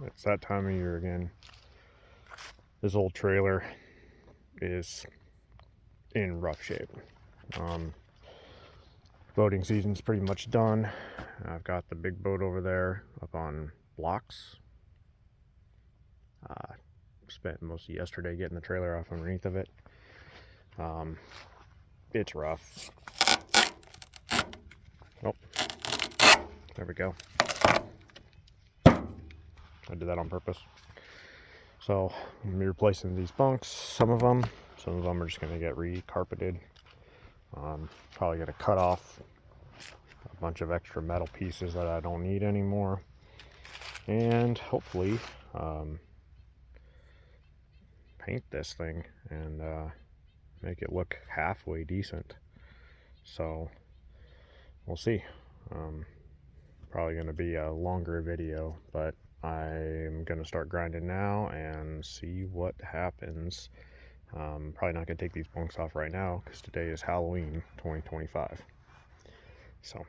It's that time of year again. This old trailer is in rough shape. Boating season's pretty much done. I've got the big boat over there up on blocks. Spent most of yesterday getting the trailer off underneath of it. It's rough. Oh, there we go. I did that on purpose. So I'm gonna be replacing these bunks. Some of them are just gonna get re-carpeted. Probably gonna cut off a bunch of extra metal pieces that I don't need anymore, and hopefully paint this thing and make it look halfway decent. So we'll see. Probably going to be a longer video, but I'm going to start grinding now and see what happens. Probably not going to take these bunks off right now because today is Halloween 2025. So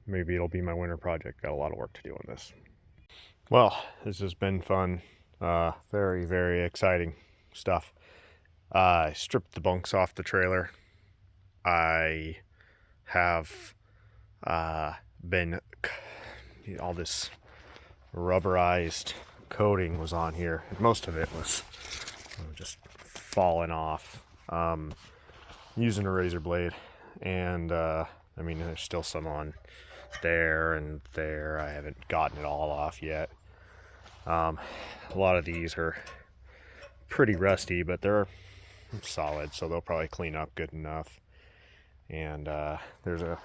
maybe it'll be my winter project. Got a lot of work to do on this. Well, this has been fun. Very, very exciting stuff. I stripped the bunks off the trailer. I have been, all this rubberized coating was on here. Most of it was just falling off. Using a razor blade, and I mean, there's still some on there and there. I haven't gotten it all off yet. A lot of these are pretty rusty, but they're solid, so they'll probably clean up good enough. And there's a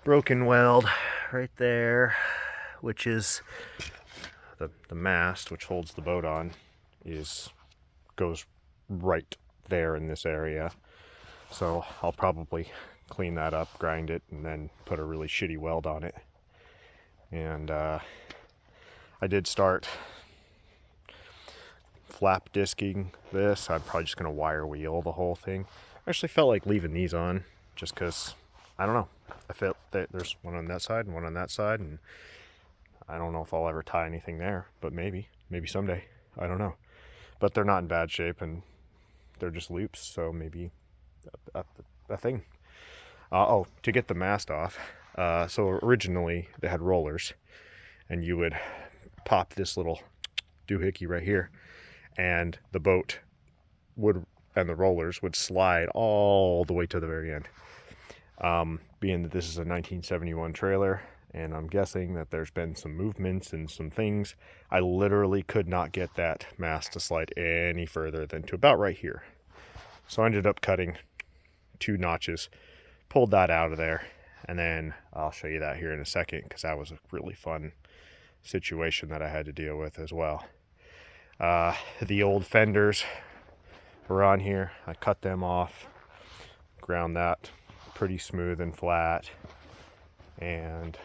broken weld right there, which is the mast which holds the boat on goes right there in this area. So I'll probably clean that up, grind it, and then put a really shitty weld on it. And I did start flap disking this. I'm probably just going to wire wheel the whole thing. I actually felt like leaving these on just because, I don't know, I felt that there's one on that side and one on that side, and I don't know if I'll ever tie anything there, but maybe someday. I don't know. But they're not in bad shape, and they're just loops, so maybe a thing. To get the mast off, so originally they had rollers, and you would pop this little doohickey right here, and the boat and the rollers would slide all the way to the very end. Being that this is a 1971 trailer, and I'm guessing that there's been some movements and some things, I literally could not get that mast to slide any further than to about right here. So I ended up cutting 2 notches, pulled that out of there, and then I'll show you that here in a second, because that was a really fun situation that I had to deal with as well. The old fenders were on here. I cut them off, ground that pretty smooth and flat, and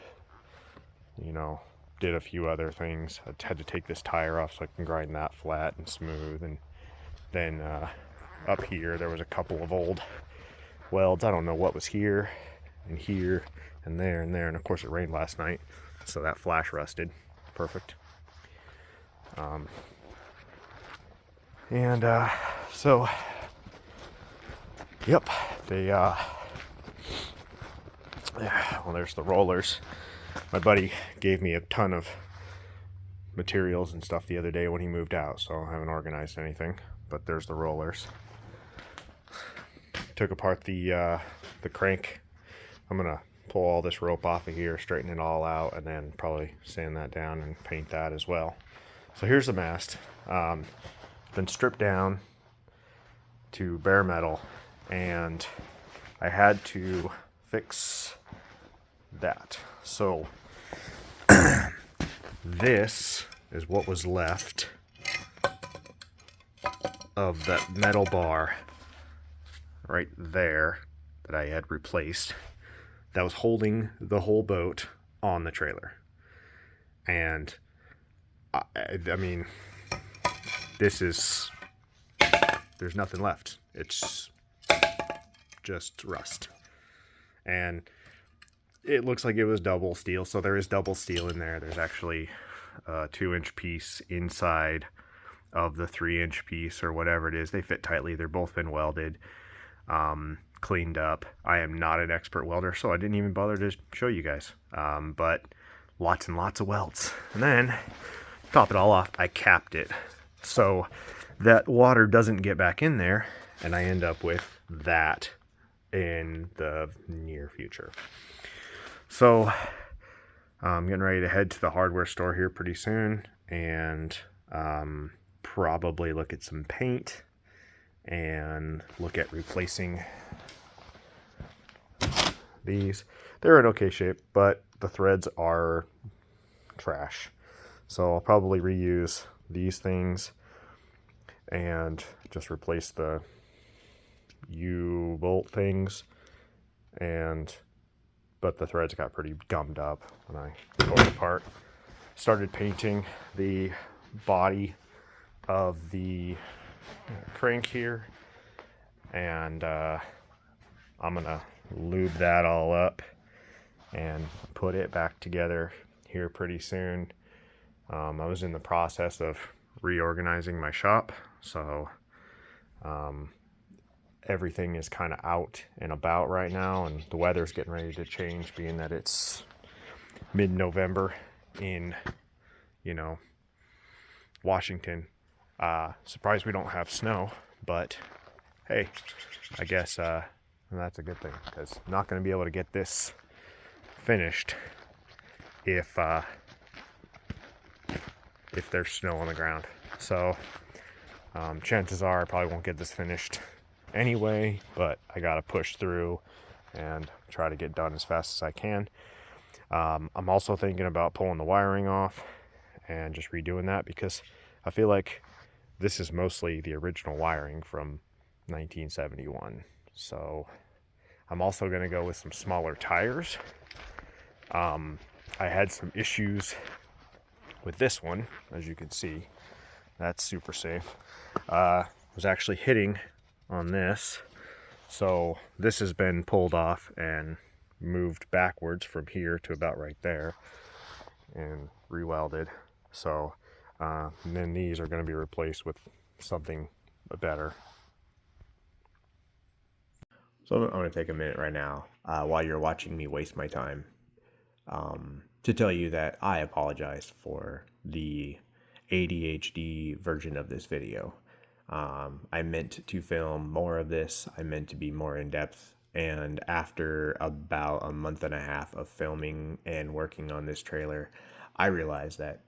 did a few other things. I had to take this tire off so I can grind that flat and smooth. And then up here there was a couple of old welds. I don't know what was here and here and there and there, and of course it rained last night, so that flash rusted. Perfect. So yep, they well, there's the rollers. My buddy gave me a ton of materials and stuff the other day when he moved out, so I haven't organized anything, but there's the rollers. Took apart the crank. I'm gonna pull all this rope off of here, straighten it all out, and then probably sand that down and paint that as well. So here's the mast. Been stripped down to bare metal, and I had to fix that. So this is what was left of that metal bar right there that I had replaced, that was holding the whole boat on the trailer. And I mean, there's nothing left. It's just rust. And it looks like it was double steel, so there is double steel in there. There's actually a 2-inch piece inside of the 3-inch piece or whatever it is. They fit tightly. They're both been welded, cleaned up. I am not an expert welder, so I didn't even bother to show you guys, but lots and lots of welds. And then to top it all off, I capped it so that water doesn't get back in there and I end up with that in the near future. So I'm getting ready to head to the hardware store here pretty soon and probably look at some paint and look at replacing these. They're in okay shape, but the threads are trash. So I'll probably reuse these things and just replace the U-bolt things, but the threads got pretty gummed up when I tore it apart. Started painting the body of the crank here, and I'm gonna lube that all up and put it back together here pretty soon. I was in the process of reorganizing my shop, so everything is kind of out and about right now, and the weather's getting ready to change, being that it's mid-November in, Washington. Surprised we don't have snow, but hey, I guess that's a good thing, because I'm not going to be able to get this finished if there's snow on the ground. So chances are I probably won't get this finished anyway, but I gotta push through and try to get done as fast as I can. I'm also thinking about pulling the wiring off and just redoing that, because I feel like this is mostly the original wiring from 1971. So I'm also going to go with some smaller tires. I had some issues with this one, as you can see. That's super safe. Was actually hitting on this, so this has been pulled off and moved backwards from here to about right there and re-welded. So and then these are going to be replaced with something better. So I'm going to take a minute right now while you're watching me waste my time to tell you that I apologize for the ADHD version of this video. I meant to film more of this. I meant to be more in depth. And after about a month and a half of filming and working on this trailer, I realized that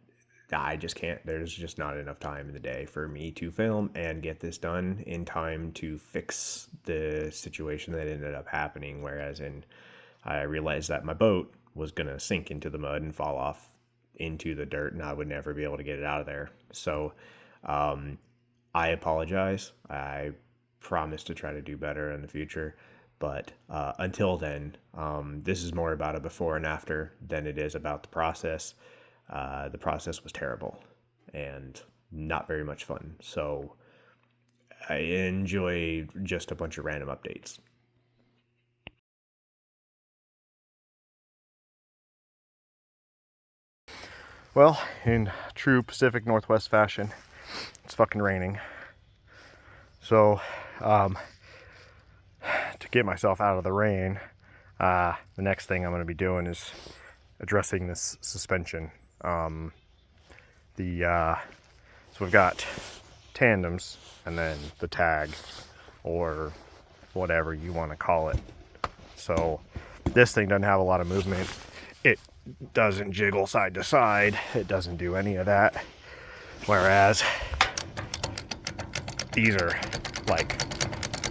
I just can't, there's just not enough time in the day for me to film and get this done in time to fix the situation that ended up happening. Whereas I realized that my boat was going to sink into the mud and fall off into the dirt, and I would never be able to get it out of there. So I apologize. I promise to try to do better in the future. But until then, this is more about a before and after than it is about the process. The process was terrible and not very much fun. So I enjoy just a bunch of random updates. Well, in true Pacific Northwest fashion, it's fucking raining. So, to get myself out of the rain, the next thing I'm going to be doing is addressing this suspension. So we've got tandems and then the tag, or whatever you want to call it. So this thing doesn't have a lot of movement. It doesn't jiggle side to side. It doesn't do any of that. Whereas these are like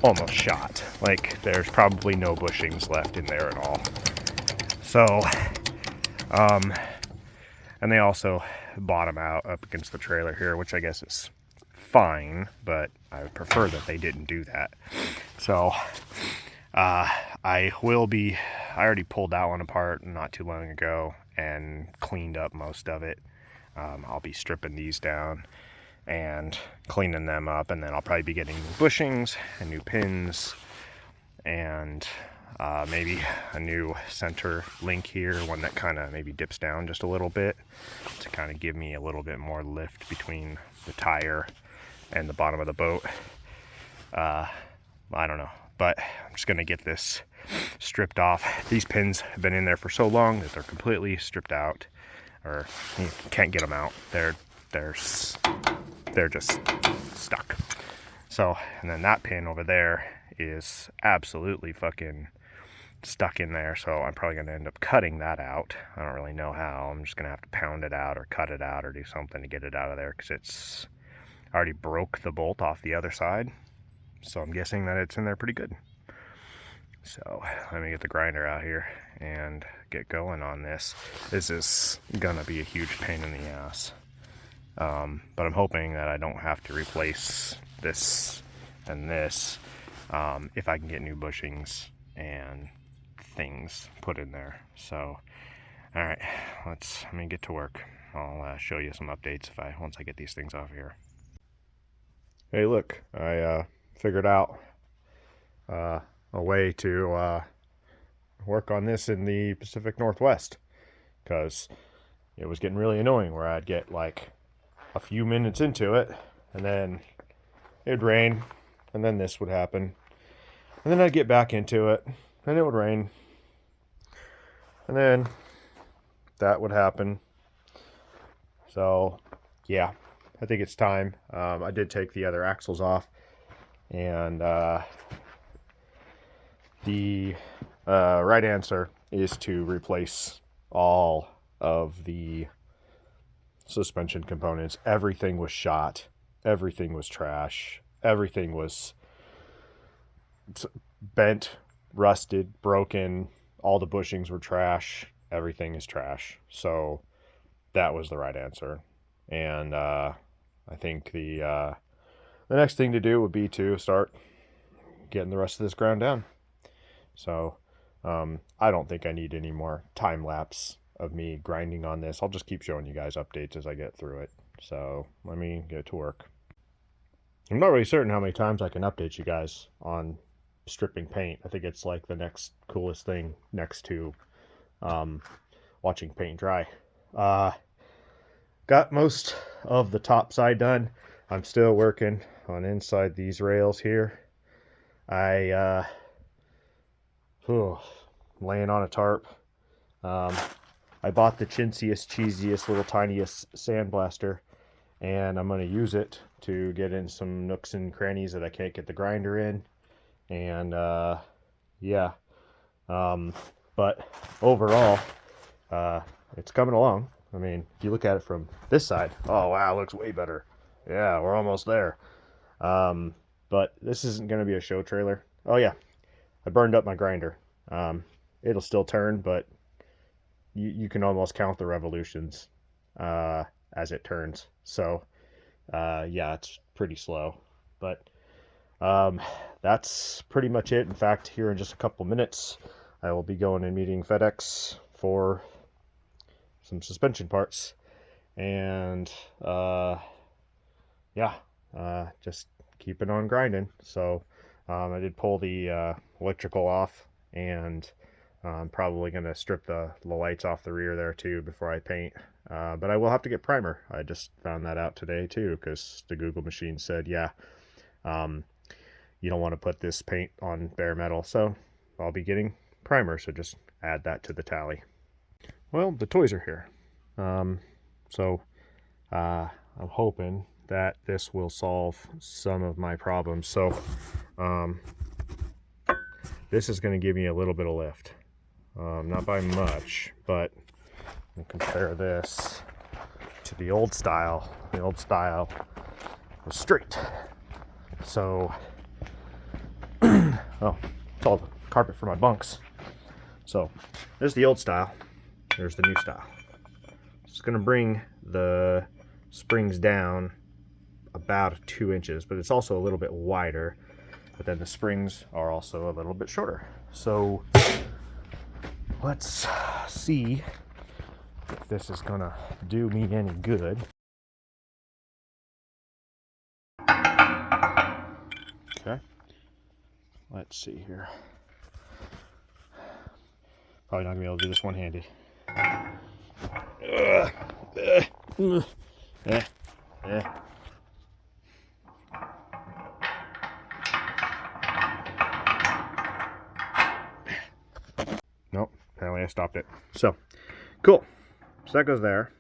almost shot. Like there's probably no bushings left in there at all. So, and they also bottom out up against the trailer here, which I guess is fine, but I would prefer that they didn't do that. So, I already pulled that one apart not too long ago and cleaned up most of it. I'll be stripping these down and cleaning them up, and then I'll probably be getting new bushings and new pins and maybe a new center link here, one that kind of maybe dips down just a little bit to kind of give me a little bit more lift between the tire and the bottom of the boat. I don't know, but I'm just gonna get this stripped off. These pins have been in there for so long that they're completely stripped out, or you can't get them out. They're just stuck. So, and then that pin over there is absolutely fucking stuck in there, so I'm probably going to end up cutting that out. I don't really know how. I'm just going to have to pound it out or cut it out or do something to get it out of there, because it's already broke the bolt off the other side, so I'm guessing that it's in there pretty good. So let me get the grinder out here and get going on this. This is gonna be a huge pain in the ass, but I'm hoping that I don't have to replace this and this if I can get new bushings and things put in there. So all right, let me get to work. I'll show you some updates once I get these things off here. Hey, look, I figured out a way to work on this in the Pacific Northwest, because it was getting really annoying where I'd get like a few minutes into it and then it'd rain, and then this would happen, and then I'd get back into it and it would rain, and then that would happen. So yeah, I think it's time. I did take the other axles off, and the right answer is to replace all of the suspension components. Everything was shot. Everything was trash. Everything was bent, rusted, broken. All the bushings were trash. Everything is trash. So that was the right answer. And I think the next thing to do would be to start getting the rest of this ground down. So I don't think I need any more time lapse of me grinding on this. I'll just keep showing you guys updates as I get through it. So let me get to work. I'm not really certain how many times I can update you guys on stripping paint. I think it's like the next coolest thing next to watching paint dry. Got most of the top side done. I'm still working on inside these rails here. I laying on a tarp. I bought the chintziest, cheesiest, little tiniest sandblaster, and I'm going to use it to get in some nooks and crannies that I can't get the grinder in. And yeah, but overall, it's coming along. I mean, if you look at it from this side, oh wow, it looks way better. Yeah, we're almost there. But this isn't going to be a show trailer. Oh yeah, I burned up my grinder. It'll still turn, but you can almost count the revolutions as it turns. So yeah, it's pretty slow, but that's pretty much it. In fact, here in just a couple minutes, I will be going and meeting FedEx for some suspension parts, and yeah, just keeping on grinding. So I did pull the electrical off, and I'm probably going to strip the lights off the rear there too before I paint. But I will have to get primer. I just found that out today too, because the Google machine said, yeah, you don't want to put this paint on bare metal. So I'll be getting primer, so just add that to the tally. Well, the toys are here. So I'm hoping that this will solve some of my problems. So this is going to give me a little bit of lift. Not by much, but we'll compare this to the old style. The old style was straight. So, oh, it's all the carpet for my bunks. So, there's the old style. There's the new style. It's going to bring the springs down about 2 inches, but it's also a little bit wider. But then the springs are also a little bit shorter. So, let's see if this is gonna do me any good. Okay, let's see here. Probably not gonna be able to do this one-handed. Nope, apparently I stopped it. So, cool. So that goes there.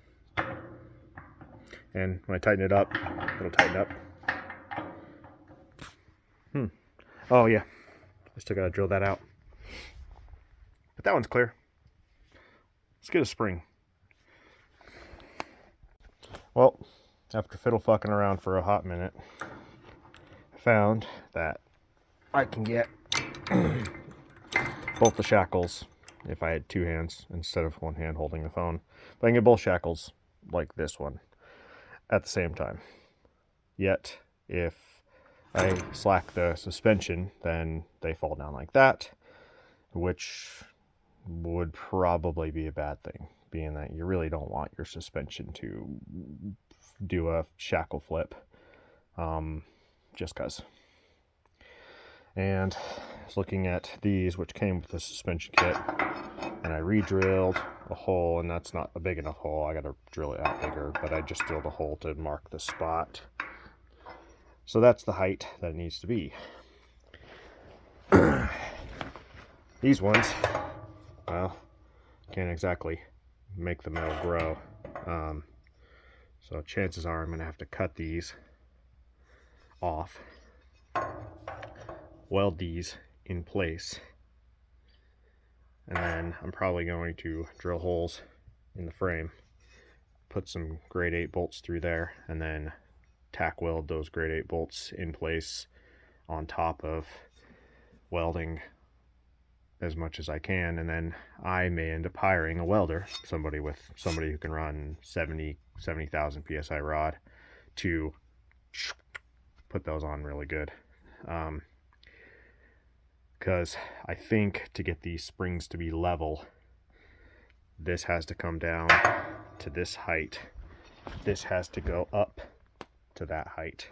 And when I tighten it up, it'll tighten up. Oh yeah, I still gotta drill that out. But that one's clear. Let's get a spring. Well, after fiddle fucking around for a hot minute, I found that I can get both the shackles if I had two hands instead of one hand holding the phone. But I can get both shackles like this one at the same time. Yet, if I slack the suspension, then they fall down like that, which would probably be a bad thing, being that you really don't want your suspension to do a shackle flip, just because. And I was looking at these, which came with the suspension kit, and I re-drilled a hole, and that's not a big enough hole. I gotta drill it out bigger, but I just drilled a hole to mark the spot. So that's the height that it needs to be. These ones, well, can't exactly make the metal grow. So chances are I'm gonna have to cut these off, weld these in place, and then I'm probably going to drill holes in the frame, put some grade 8 bolts through there, and then tack weld those grade 8 bolts in place on top of welding as much as I can. And then I may end up hiring a welder, somebody who can run 70,000 psi rod, to put those on really good. Because I think to get these springs to be level, this has to come down to this height, this has to go up to that height,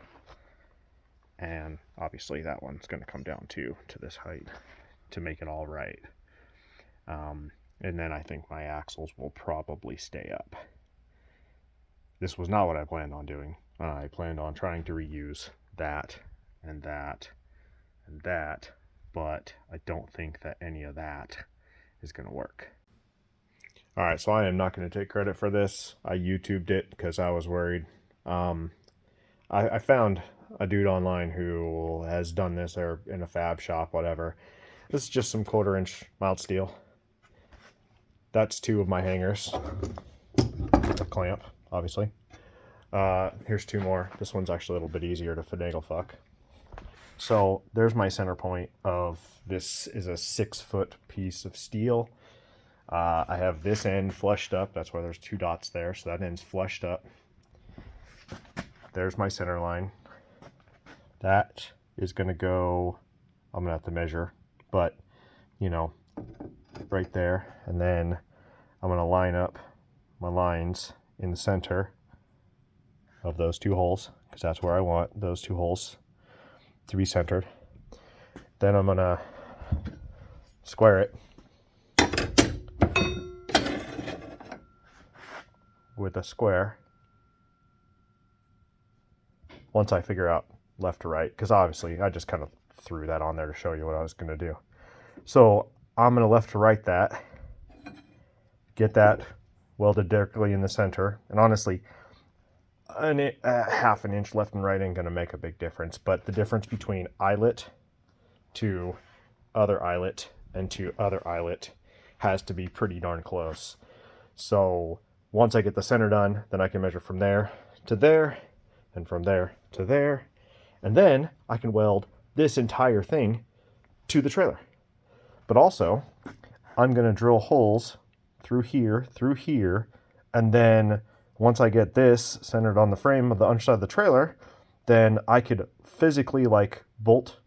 and obviously that one's going to come down too to this height to make it all right. And then I think my axles will probably stay up. This was not what I planned on doing. I planned on trying to reuse that and that and that, but I don't think that any of that is going to work. All right, so I am not going to take credit for this. I YouTubed it because I was worried. I found a dude online who has done this, or in a fab shop, whatever. This is just some 1/4 inch mild steel. That's 2 of my hangers. A clamp, obviously. Here's 2 more. This one's actually a little bit easier to finagle fuck. So there's my center point of this. Is a 6-foot piece of steel. I have this end flushed up. That's why there's 2 dots there. So that end's flushed up. There's my center line. That is going to go, I'm going to have to measure, but you know, right there. And then I'm going to line up my lines in the center of those 2 holes, because that's where I want those 2 holes to be centered. Then I'm going to square it with a square once I figure out left to right, because obviously I just kind of threw that on there to show you what I was going to do. So I'm going to left to right that, get that welded directly in the center, and honestly, half an inch left and right ain't going to make a big difference, but the difference between eyelet to other eyelet and to other eyelet has to be pretty darn close. So once I get the center done, then I can measure from there to there, and from there to there, and then I can weld this entire thing to the trailer. But also, I'm going to drill holes through here, and then once I get this centered on the frame of the underside of the trailer, then I could physically like bolt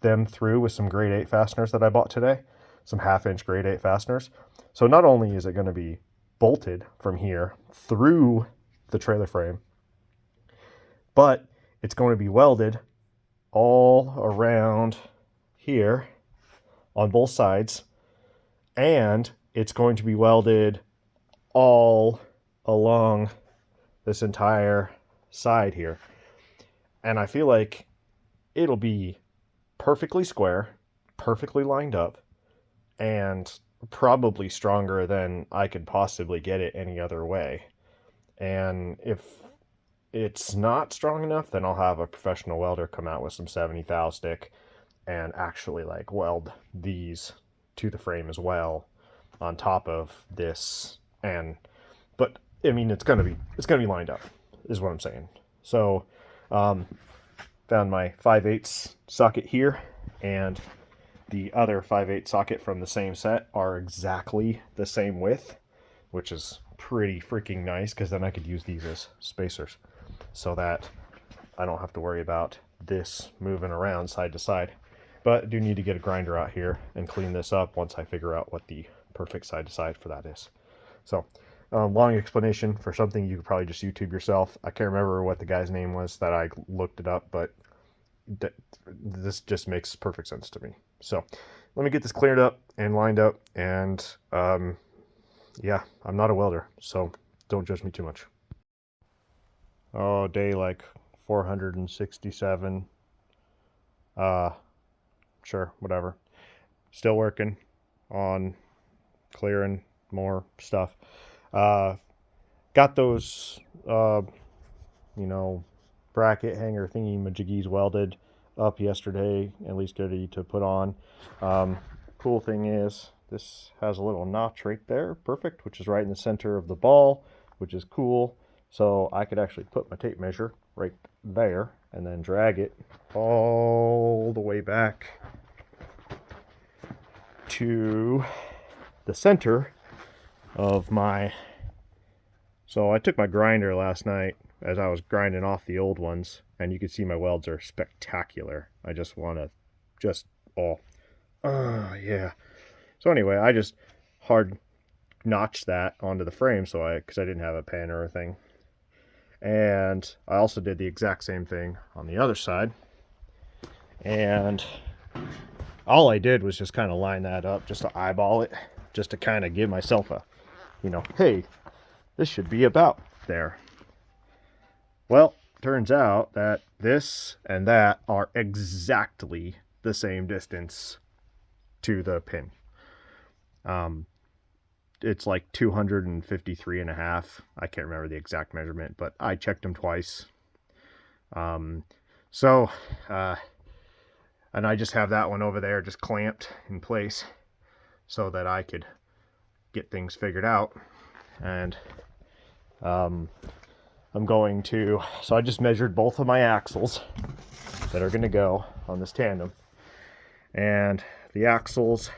them through with some grade 8 fasteners that I bought today, some 1/2 inch grade 8 fasteners. So not only is it going to be bolted from here through the trailer frame, but it's going to be welded all around here on both sides, and it's going to be welded all along this entire side here. And I feel like it'll be perfectly square, perfectly lined up, and probably stronger than I could possibly get it any other way. And if it's not strong enough, then I'll have a professional welder come out with some 70 thou stick and actually like weld these to the frame as well on top of this. But I mean, it's gonna be lined up, is what I'm saying. So found my 5/8 socket here, and the other 5/8 socket from the same set are exactly the same width, which is pretty freaking nice, because then I could use these as spacers so that I don't have to worry about this moving around side to side. But I do need to get a grinder out here and clean this up once I figure out what the perfect side to side for that is. So long explanation for something you could probably just YouTube yourself. I can't remember what the guy's name was that I looked it up, but this just makes perfect sense to me. So let me get this cleared up and lined up, and yeah, I'm not a welder, so don't judge me too much. Oh, day like 467. Sure, whatever. Still working on clearing more stuff. Got those bracket hanger thingy majiggies welded up yesterday, at least ready to put on. Cool thing is this has a little notch right there, perfect, which is right in the center of the ball, which is cool. So I could actually put my tape measure right there and then drag it all the way back to the center of my... So I took my grinder last night as I was grinding off the old ones, and you can see my welds are spectacular. I just want to yeah. So anyway, I just hard notched that onto the frame because I didn't have a pen or anything. And I also did the exact same thing on the other side. And all I did was just kind of line that up just to eyeball it, just to kind of give myself a, hey, this should be about there. Well, turns out that this and that are exactly the same distance to the pin. It's like 253 and a half. I can't remember the exact measurement, but I checked them twice. And I just have that one over there just clamped in place so that I could get things figured out. And I'm going to, so I just measured both of my axles that are going to go on this tandem. And the axles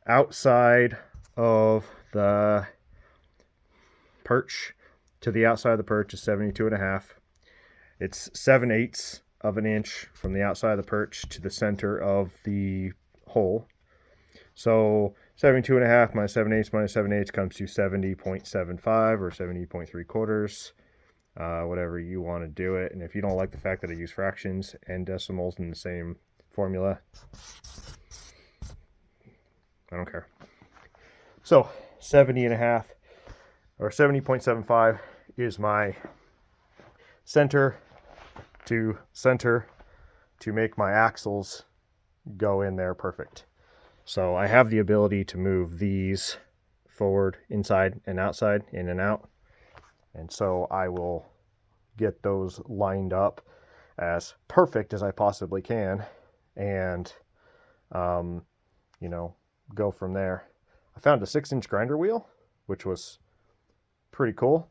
outside of the perch to the outside of the perch is 72 and a half. It's 7/8 of an inch from the outside of the perch to the center of the hole. So 72 and a half minus 7/8 minus 7/8 comes to 70.75 or 70.75, whatever you want to do it. And if you don't like the fact that I use fractions and decimals in the same formula, I don't care. So 70 and a half or 70.75 is my center to make my axles go in there perfect. So I have the ability to move these forward, inside and outside, in and out. And so I will get those lined up as perfect as I possibly can, and go from there. I found a 6-inch grinder wheel, which was pretty cool.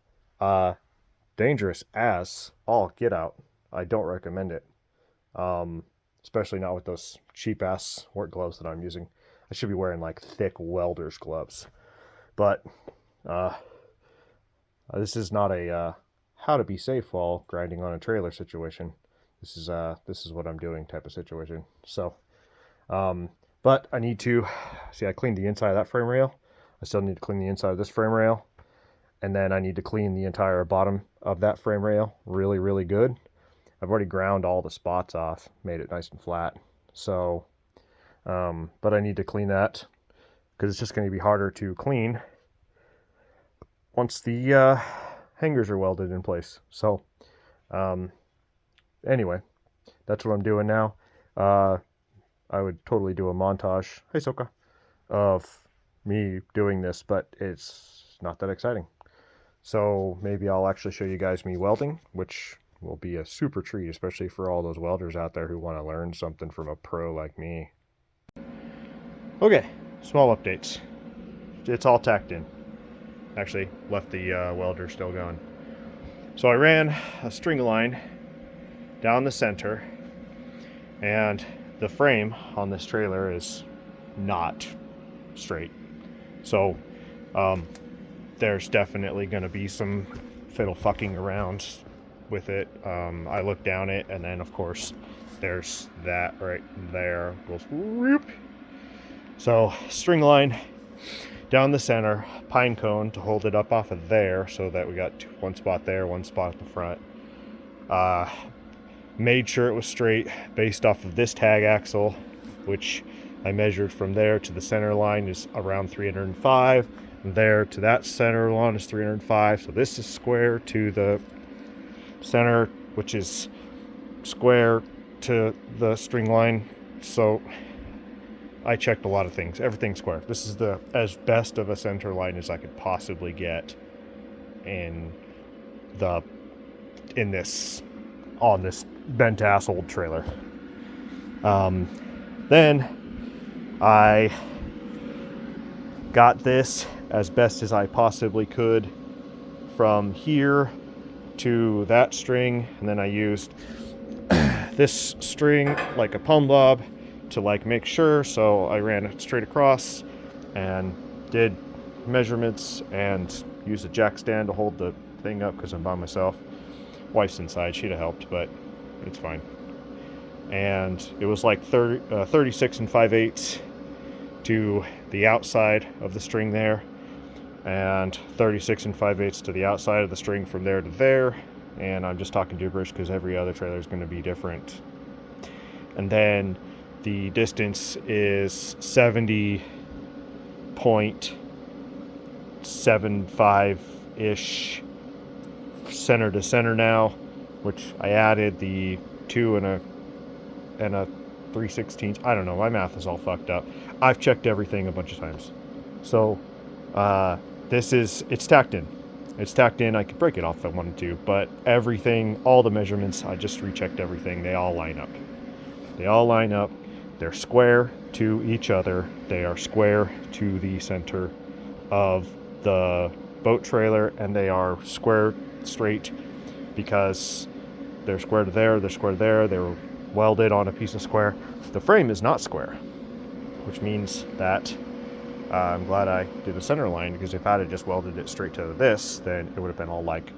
Dangerous as all get out. I don't recommend it. Especially not with those cheap ass work gloves that I'm using. I should be wearing like thick welder's gloves. But this is not a how to be safe while grinding on a trailer situation. This is what I'm doing type of situation. So but I need to see, I cleaned the inside of that frame rail. I still need to clean the inside of this frame rail, and then I need to clean the entire bottom of that frame rail really, really good. I've already ground all the spots off, made it nice and flat. So but I need to clean that because it's just going to be harder to clean once the hangers are welded in place. So anyway, that's what I'm doing now. I would totally do a montage, hey Soka, of me doing this, but it's not that exciting. So maybe I'll actually show you guys me welding, which will be a super treat, especially for all those welders out there who want to learn something from a pro like me. Okay, small updates. It's all tacked in. Actually, left the welder still going. So I ran a string line down the center, and the frame on this trailer is not straight. So there's definitely going to be some fiddle fucking around with it. I looked down it, and then of course there's that right there, goes whoop. So string line down the center, pine cone to hold it up off of there, so that we got one spot there, one spot at the front. Made sure it was straight based off of this tag axle, which I measured from there to the center line is around 305. There to that center line is 305. So this is square to the center, which is square to the string line. So I checked a lot of things. Everything's square. This is the as best of a center line as I could possibly get in this on this bent ass old trailer. Then I got this as best as I possibly could from here to that string, and then I used this string like a palm bob to like make sure, so I ran it straight across and did measurements and used a jack stand to hold the thing up because I'm by myself. Wife's inside, she'd have helped, but it's fine. And it was like 36 and 5/8 to the outside of the string there, and 36 and 5/8 to the outside of the string from there to there. And I'm just talking gibberish because every other trailer is going to be different. And then the distance is 70.75-ish center to center now, which I added the 2 and a 3/16. I don't know, my math is all fucked up. I've checked everything a bunch of times. So it's tacked in. It's tacked in. I could break it off if I wanted to, but everything, all the measurements, I just rechecked everything. They all line up. They all line up. They're square to each other. They are square to the center of the boat trailer, and they are square straight because they're square to there, they're square to there, they were welded on a piece of square. The frame is not square, which means that I'm glad I did the center line, because if I had just welded it straight to this, then it would have been all like,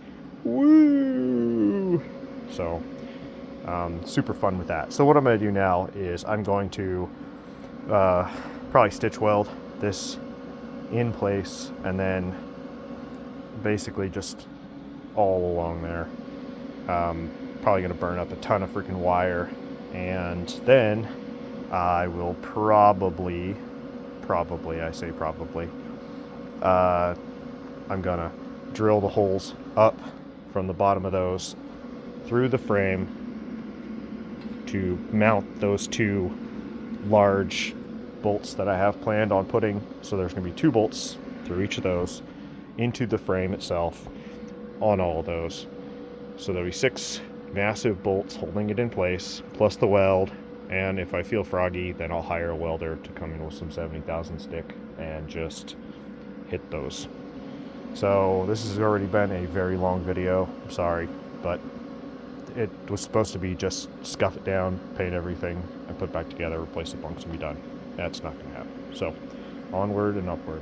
woo! So, super fun with that. So what I'm going to do now is I'm going to probably stitch weld this in place, and then basically just all along there. Probably going to burn up a ton of freaking wire, and then I will probably, I say probably, I'm going to drill the holes up from the bottom of those through the frame to mount those 2 large bolts that I have planned on putting. So there's going to be 2 bolts through each of those into the frame itself on all of those. So there'll be 6 massive bolts holding it in place, plus the weld. And if I feel froggy, then I'll hire a welder to come in with some 70,000 stick and just hit those. So this has already been a very long video. I'm sorry, but it was supposed to be just scuff it down, paint everything, and put it back together, replace the bunks, and be done. That's not going to happen. So onward and upward.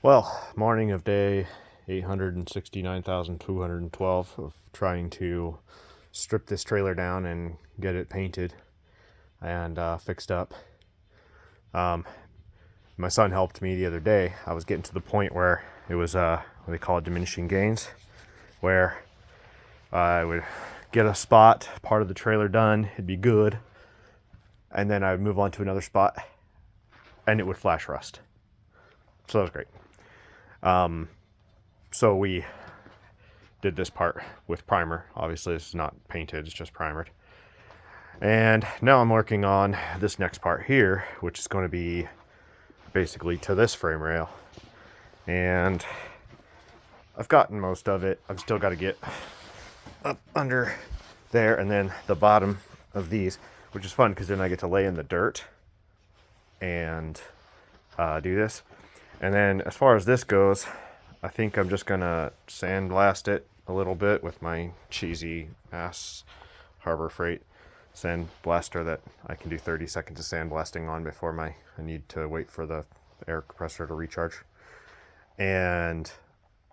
Well, morning of day 869,212 of trying to strip this trailer down and get it painted and fixed up. My son helped me the other day. I was getting to the point where it was what they call it, diminishing gains, where I would get a spot, part of the trailer done, it'd be good, and then I would move on to another spot, and it would flash rust. So that was great. So we did this part with primer. Obviously, it's not painted, it's just primered. And now I'm working on this next part here, which is going to be basically to this frame rail. And I've gotten most of it. I've still got to get up under there, and then the bottom of these, which is fun because then I get to lay in the dirt and do this. And then as far as this goes, I think I'm just gonna sandblast it a little bit with my cheesy ass Harbor Freight sandblaster that I can do 30 seconds of sandblasting on before I need to wait for the air compressor to recharge. And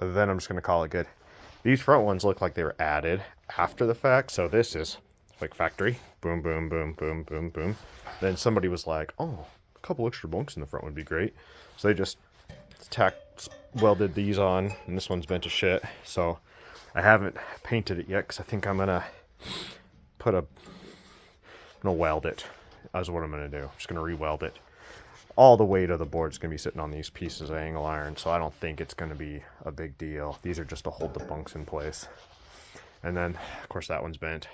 then I'm just gonna call it good. These front ones look like they were added after the fact, so this is like factory. Boom, boom, boom, boom, boom, boom. Then somebody was like, oh, a couple extra bunks in the front would be great. So they just welded these on, and this one's bent to shit. So I haven't painted it yet because I think I'm gonna weld it. That's what I'm gonna do. I'm just gonna re-weld it. All the weight of the board's gonna be sitting on these pieces of angle iron, so I don't think it's gonna be a big deal. These are just to hold the bunks in place. And then, of course, that one's bent.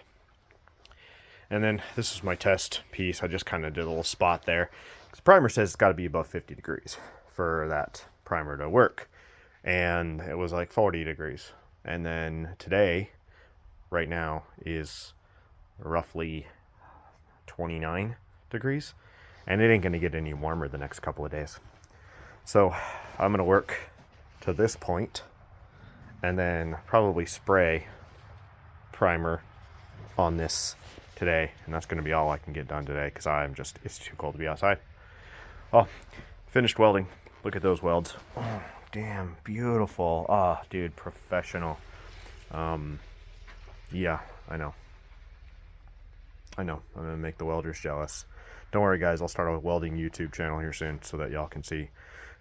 And then this is my test piece. I just kind of did a little spot there. The primer says it's got to be above 50 degrees for that primer to work. And it was like 40 degrees. And then today, right now, is roughly 29 degrees. And it ain't going to get any warmer the next couple of days. So I'm going to work to this point and then probably spray primer on this today, and that's going to be all I can get done today because it's too cold to be outside. Oh, finished welding. Look at those welds. Oh, damn, beautiful. Ah, oh, dude, professional. Yeah, I know. I'm gonna make the welders jealous. Don't worry, guys, I'll start a welding YouTube channel here soon so that y'all can see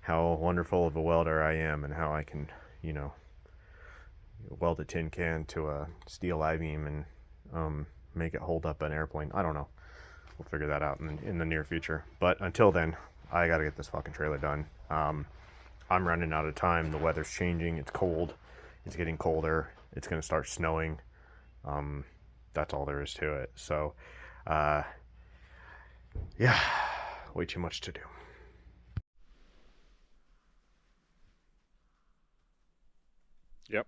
how wonderful of a welder I am and how I can, weld a tin can to a steel I-beam and make it hold up an airplane. I don't know. We'll figure that out in the near future. But until then, I gotta get this fucking trailer done. I'm running out of time. The weather's changing. It's cold. It's getting colder. It's gonna start snowing. That's all there is to it. So, yeah, way too much to do. Yep.